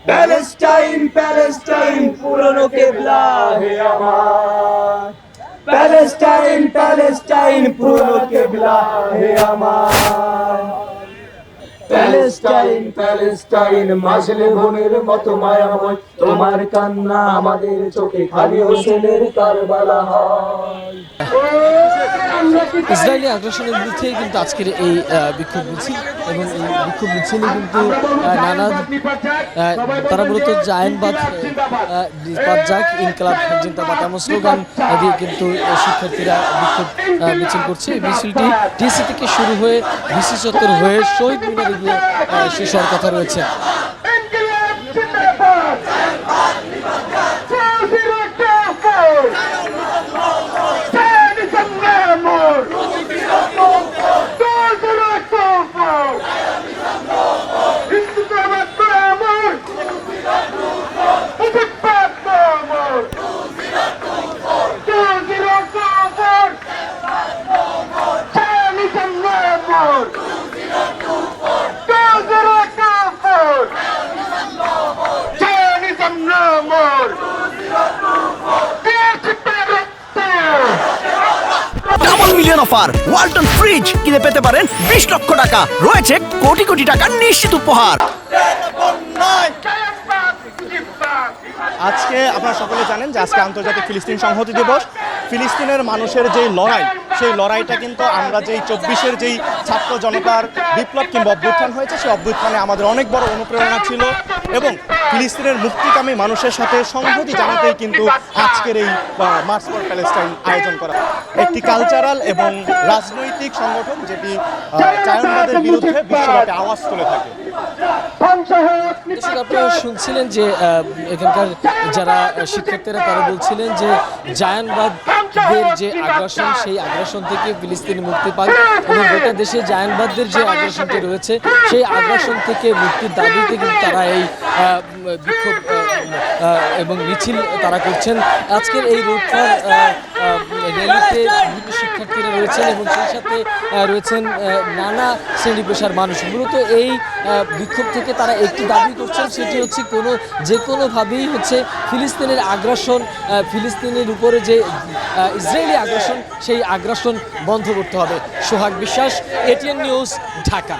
Palestine Palestine পুরনো কেবলা হে আমার, প্যালেস্টাইন প্যালেস্টাইন পুরনো কেবলা হে আমার। প্যালেস্টাইন প্যালেস্টাইন মাজলে বোনের মতো মায়াময়, তোমার কান্না আমাদের চোখে খালি হোসেনের কারবালা হয়। ইসরায়েলি আগ্রাসনের বিরুদ্ধে কিন্তু আজকের এই বিক্ষোভ মিছিল, এবং এই বিক্ষোভ মিছিলে কিন্তু নানা তারা মূলত জায়েনবাদ যাক ইনকলাব জিন্দাবাদ এমন স্লোগান দিয়ে কিন্তু শিক্ষার্থীরা বিক্ষোভ মিছিল করছে। এই মিছিলটি ডিসি থেকে শুরু হয়ে ভিসি চত্বর হয়ে শহীদ মিনারে গিয়ে শেষ হওয়ার কথা রয়েছে। অফার ওয়ালটন ফ্রিজ কিনে পেতে পারেন 20 লক্ষ টাকা, রয়েছে কোটি কোটি টাকার নিশ্চিত উপহার। আজকে আপনারা সকলে জানেন যে আজকে আন্তর্জাতিক ফিলিস্তিন সংহতি দিবস। ফিলিস্তিনের মানুষের যেই লড়াই, সেই লড়াইটা কিন্তু আমরা যেই 24-এর যেই ছাত্র জনতার বিপ্লব কিংবা অভ্যুত্থান হয়েছে, সেই অভ্যুত্থানে আমাদের অনেক বড় অনুপ্রেরণা ছিল, এবং ফিলিস্তিনের মুক্তিকামী মানুষের সাথে সংহতি জানাতেই কিন্তু আজকের এই মার্চ ফর প্যালেস্টাইন আয়োজন করা। একটি কালচারাল এবং রাজনৈতিক সংগঠন যেটি জায়নবাদের বিরুদ্ধে বিশ্বব্যাপী আওয়াজ তুলে থাকে। আপনারা শুনছিলেন যে এখানকার যারা শিক্ষার্থীরা তারা বলছিলেন যে জায়ানবাদদের যে আগ্রাসন, সেই আগ্রাসন থেকে ফিলিস্তিন মুক্তি পাক, এবং গোটা দেশে জায়ানবাদদের যে আগ্রাসনটি রয়েছে সেই আগ্রাসন থেকে মুক্তির দাবিতে কিন্তু তারা এই বিক্ষোভ এবং মিছিল তারা করছেন। আজকের এই রোডফার র্যালিতে বিভিন্ন শিক্ষার্থীরা রয়েছেন এবং সেই সাথে রয়েছেন নানা শ্রেণী পেশার মানুষ। মূলত এই বিক্ষোভ থেকে তারা একটি দাবি করছেন, সেটি হচ্ছে যে কোনোভাবেই হচ্ছে ফিলিস্তিনের আগ্রাসন, ফিলিস্তিনের উপরে যে ইসরায়েলি আগ্রাসন, সেই আগ্রাসন বন্ধ করতে হবে। সোহাগ বিশ্বাস, এটিএন নিউজ, ঢাকা।